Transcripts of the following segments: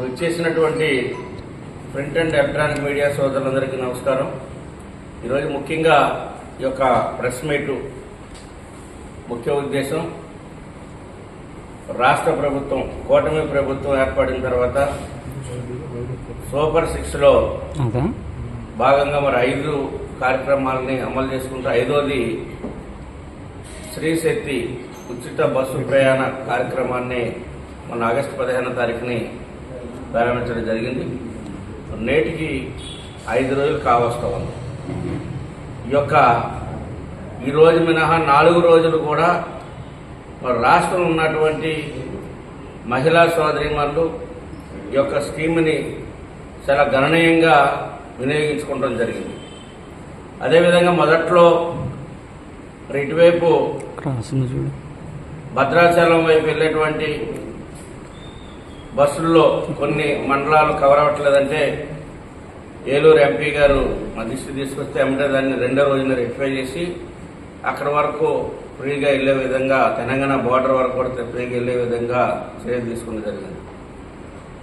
వచ్చేసినటువంటి print and electronic media సోదరులందరికీ నమస్కారం. ఈరోజు ముఖ్యంగా ఈ యొక్క ప్రెస్ మీట్ ముఖ్య ఉద్దేశం రాష్ట్ర ప్రభుత్వం కూటమి ప్రభుత్వం ఏర్పడిన తర్వాత సూపర్ 6లో భాగంగా మరి 5 కార్యక్రమాలని అమలు చేసుకుంటూ 5వది శ్రీ శక్తి ఉచిత బస్సు ప్రయాణ కార్యక్రమాన్ని మన ఆగస్టు 15వ తారీఖుని ప్రారంభించడం జరిగింది. నేటికి 5 రోజులు కావస్తా ఉంది. ఈ రోజు మినహా 4 రోజులు కూడా మన రాష్ట్రంలో ఉన్నటువంటి మహిళా సోదరీమణులు ఈ యొక్క స్కీమ్ని చాలా గణనీయంగా వినియోగించుకోవడం జరిగింది. అదేవిధంగా మొదట్లో ఇటువైపు భద్రాచలం వైపు వెళ్ళేటువంటి బస్సుల్లో కొన్ని మండలాలు కవర్ అవ్వట్లేదంటే ఏలూరు ఎంపీ గారు మా దృష్టి తీసుకొస్తే ఏమంటే దాన్ని 2వ రోజున రెక్టిఫై చేసి అక్కడ వరకు ఫ్రీగా వెళ్లే విధంగా తెలంగాణ బోర్డర్ వరకు కూడా ఫ్రీగా వెళ్లే విధంగా చర్యలు తీసుకుని జరిగింది.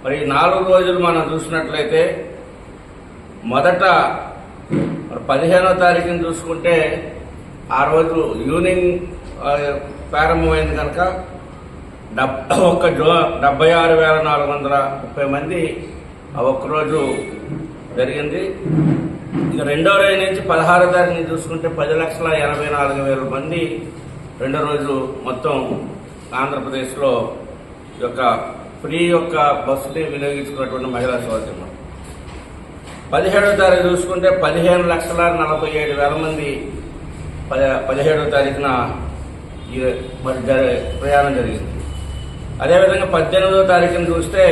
మరి 4 రోజులు మనం చూసినట్లయితే మొదట 15వ తారీఖుని చూసుకుంటే ఆ రోజు ఈవినింగ్ ప్రారంభమైంది కనుక 76,430 మంది ఆ ఒక్కరోజు జరిగింది. ఇక 2వ రోజు నుంచి 16వ తారీఖుని చూసుకుంటే 10,84,000 మంది 2వ రోజు మొత్తం ఆంధ్రప్రదేశ్లో ఫ్రీ బస్సుని వినియోగించుకున్నటువంటి మహిళా సోదరులు. 17వ తారీఖు చూసుకుంటే 15,47,000 మంది 17వ తారీఖున ప్రయాణం జరిగింది. అదేవిధంగా 18వ తారీఖున చూస్తే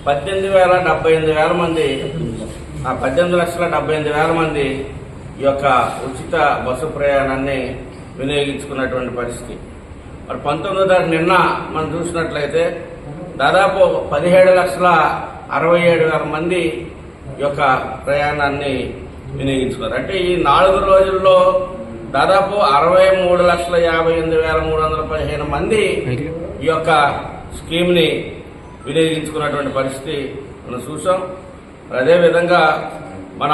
18,78,000 మంది 18,78,000 మంది ఈ ఉచిత బస్సు ప్రయాణాన్ని వినియోగించుకున్నటువంటి పరిస్థితి. మరి 19వ తారీఖు నిన్న మనం చూసినట్లయితే దాదాపు 17,67,000 మంది ఈ ప్రయాణాన్ని వినియోగించుకున్నారు. అంటే ఈ 4 రోజుల్లో దాదాపు 63,58,315 మంది ఈ స్కీమ్ని వినియోగించుకున్నటువంటి పరిస్థితి మనం చూసాం. అదేవిధంగా మన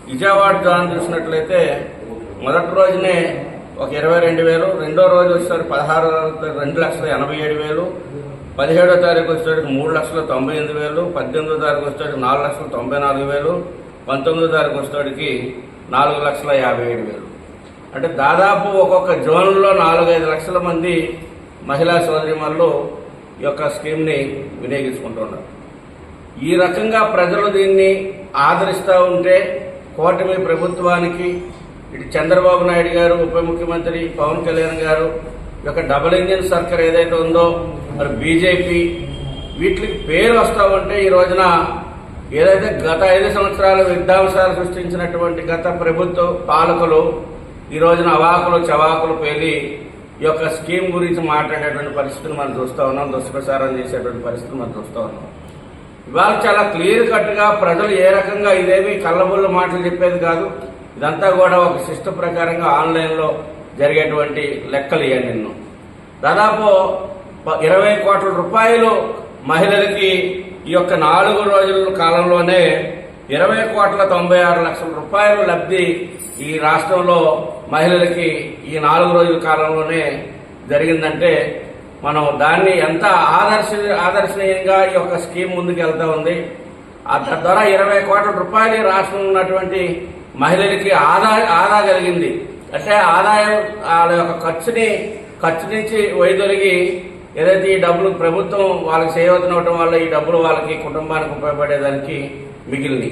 విజయవాడ జోన్ చూసినట్లయితే మొదటి రోజునే 22,000, 2వ రోజు వచ్చేసరికి 2,80,000, 17వ తారీఖు వచ్చేసరికి 3,98,000, 18వ తారీఖు వచ్చేసరికి 4,94,000, 19వ తారీఖు వచ్చేసరికి 4,57,000. అంటే దాదాపు ఒక్కొక్క జోన్లో 4-5 లక్షల మంది మహిళా సోదరీమణులు ఈ స్కీమ్ని వినియోగించుకుంటున్నారు. ఈ రకంగా ప్రజలు దీన్ని ఆదరిస్తూ ఉంటే కూటమి ప్రభుత్వానికి ఇటు చంద్రబాబు నాయుడు గారు, ఉప ముఖ్యమంత్రి పవన్ కళ్యాణ్ గారు డబుల్ ఇంజిన్ సర్కార్ ఏదైతే ఉందో మరి బీజేపీ వీటికి పేరు వస్తూ ఉంటే ఈ రోజున ఏదైతే గత 5 సంవత్సరాలు విధ్వంసాలు సృష్టించినటువంటి గత ప్రభుత్వ పాలకులు ఈ రోజున అవాకులు చవాకులు పేలి ఈ స్కీమ్ గురించి మాట్లాడేటువంటి పరిస్థితిని మనం చూస్తూ ఉన్నాం. దుష్ప్రచారం చేసేటువంటి పరిస్థితిని మనం చూస్తూ ఉన్నాం. ఇవాళ చాలా క్లియర్ కట్గా ప్రజలు ఏ రకంగా ఇదేమి కళ్ళబుల్ల మాటలు చెప్పేది కాదు. ఇదంతా కూడా ఒక సిస్టమ్ ప్రకారంగా ఆన్లైన్లో జరిగేటువంటి లెక్కలు ఇవన్నీ. దాదాపు 20 కోట్ల రూపాయలు మహిళలకి ఈ 4 రోజుల కాలంలోనే 20,96,00,000 రూపాయలు లబ్ధి ఈ రాష్ట్రంలో మహిళలకి ఈ 4 రోజుల కాలంలోనే జరిగిందంటే మనం దాన్ని ఎంత ఆదర్శనీయంగా ఈ స్కీమ్ ముందుకు వెళ్తా ఉంది. తద్వారా 20 కోట్ల రూపాయలు ఈ రాష్ట్రంలో ఉన్నటువంటి మహిళలకి ఆదా కలిగింది. అంటే ఆదాయం వాళ్ళ ఖర్చు నుంచి వైదొలిగి ఏదైతే ఈ డబ్బులు ప్రభుత్వం వాళ్ళకి చేయవలసిన వల్ల ఈ డబ్బులు వాళ్ళకి కుటుంబానికి ఉపయోగపడేదానికి మిగిలినవి.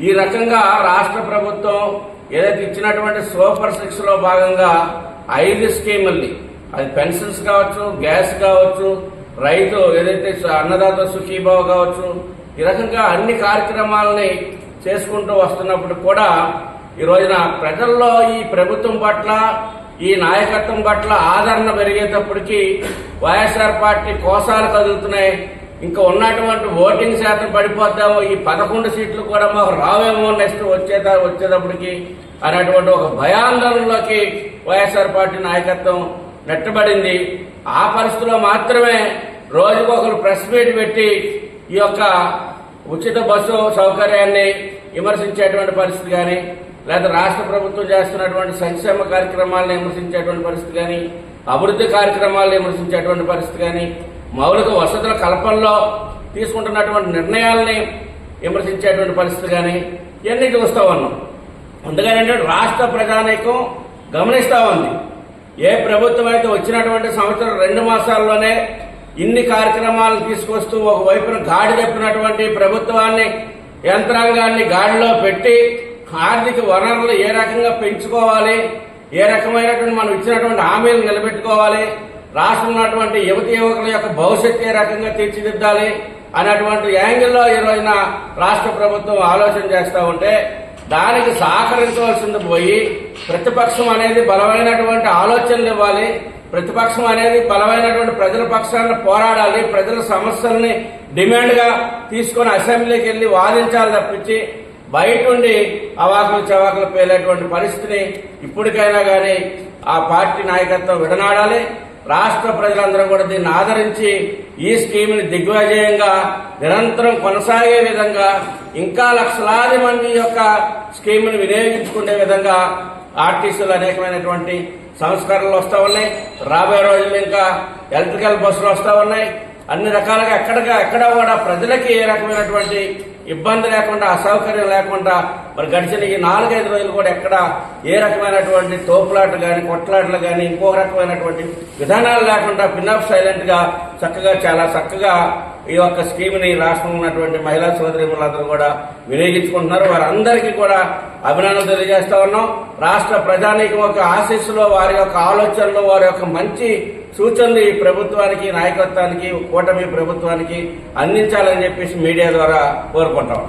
ఈ రకంగా రాష్ట్ర ప్రభుత్వం ఏదైతే ఇచ్చినటువంటి సూపర్ 6లో భాగంగా 5 స్కీముల్ని, అది పెన్షన్స్ కావచ్చు, గ్యాస్ కావచ్చు, రైతు ఏదైతే అన్నదాత సుఖీభావ కావచ్చు, ఈ రకంగా అన్ని కార్యక్రమాలని చేసుకుంటూ వస్తున్నప్పుడు కూడా ఈ రోజున ప్రజల్లో ఈ ప్రభుత్వం పట్ల ఈ నాయకత్వం పట్ల ఆదరణ పెరిగేటప్పటికీ వైఎస్ఆర్ పార్టీ కోసాలు కదులుతున్నాయి. ఇంకా ఉన్నటువంటి ఓటింగ్ శాతం పడిపోతామో, ఈ 11 సీట్లు కూడా మాకు రావేమో నెక్స్ట్ వచ్చేటప్పటికి అనేటువంటి ఒక భయాందోళనలోకి వైఎస్ఆర్ పార్టీ నాయకత్వం నెట్టబడింది. ఆ పరిస్థితిలో మాత్రమే రోజుకొకరు ప్రెస్ మీట్ పెట్టి ఈ యొక్క ఉచిత బస్సు సౌకర్యాన్ని విమర్శించేటువంటి పరిస్థితి కానీ, లేదా రాష్ట్ర ప్రభుత్వం చేస్తున్నటువంటి సంక్షేమ కార్యక్రమాలను విమర్శించేటువంటి పరిస్థితి కానీ, అభివృద్ధి కార్యక్రమాలను విమర్శించేటువంటి పరిస్థితి కానీ, మౌలిక వసతుల కల్పనలో తీసుకుంటున్నటువంటి నిర్ణయాలని విమర్శించేటువంటి పరిస్థితి కానీ ఇవన్నీ చూస్తూ ఉన్నాం. అందుకని రాష్ట్ర ప్రజానీకం గమనిస్తూ ఉంది. ఏ ప్రభుత్వం అయితే వచ్చినటువంటి సంవత్సరం 2 మాసాల్లోనే ఇన్ని కార్యక్రమాలు తీసుకొస్తూ ఒకవైపున గాడి తప్పినటువంటి ప్రభుత్వాన్ని, యంత్రాంగాన్ని గాడిలో పెట్టి ఆర్థిక వనరులు ఏ రకంగా పెంచుకోవాలి, ఏ రకమైనటువంటి మనం ఇచ్చినటువంటి హామీలు నిలబెట్టుకోవాలి, రాష్ట్రంలో ఉన్నటువంటి యువతి యువకుల యొక్క భవిష్యత్తు ఏ రకంగా తీర్చిదిద్దాలి అనేటువంటి యాంగిల్లో ఈ రోజున రాష్ట్ర ప్రభుత్వం ఆలోచన చేస్తూ ఉంటే దానికి సహకరించవలసింది పోయి ప్రతిపక్షం అనేది బలమైనటువంటి ఆలోచనలు ఇవ్వాలి, ప్రతిపక్షం అనేది బలమైనటువంటి ప్రజల పక్షాన పోరాడాలి, ప్రజల సమస్యల్ని డిమాండ్గా తీసుకొని అసెంబ్లీకి వెళ్లి వాదించాలి తప్పించి బయట ఉండి అవాకులు చవాకులు పేలేటువంటి పరిస్థితిని ఇప్పటికైనా కానీ ఆ పార్టీ నాయకత్వం విడనాడాలి. రాష్ట్ర ప్రజలందరూ కూడా దీన్ని ఆదరించి ఈ స్కీమ్ని దిగ్విజయంగా నిరంతరం కొనసాగే విధంగా, ఇంకా లక్షలాది మంది యొక్క స్కీమ్ని వినియోగించుకునే విధంగా ఆర్టీసీలు అనేకమైనటువంటి సంస్కరణలు వస్తూ ఉన్నాయి. రాబోయే రోజుల్లో ఇంకా ఎలక్ట్రికల్ బస్సులు వస్తూ ఉన్నాయి. అన్ని రకాలుగా ఎక్కడ కూడా ప్రజలకి ఏ రకమైనటువంటి ఇబ్బంది లేకుండా, అసౌకర్యం లేకుండా మరి గడిచిన ఈ 4-5 రోజులు కూడా ఎక్కడ ఏ రకమైనటువంటి తోపులాట్లు కానీ, కొట్లాట్లు కానీ, ఇంకో రకమైనటువంటి విధానాలు లేకుండా పిన్అప్ సైలెంట్ గా చాలా చక్కగా ఈ యొక్క స్కీమ్ని రాష్ట్రంలో ఉన్నటువంటి మహిళా సోదరీమణులందరూ కూడా వినియోగించుకుంటున్నారు. వారందరికీ కూడా అభినందనలు తెలియజేస్తా ఉన్నాం. రాష్ట్ర ప్రజానీకం యొక్క ఆశీస్సులో, వారి యొక్క ఆలోచనలో, వారి యొక్క మంచి సూచనలు ఈ ప్రభుత్వానికి, నాయకత్వానికి, కూటమి ప్రభుత్వానికి అందించాలని చెప్పేసి మీడియా ద్వారా కోరుకుంటాం.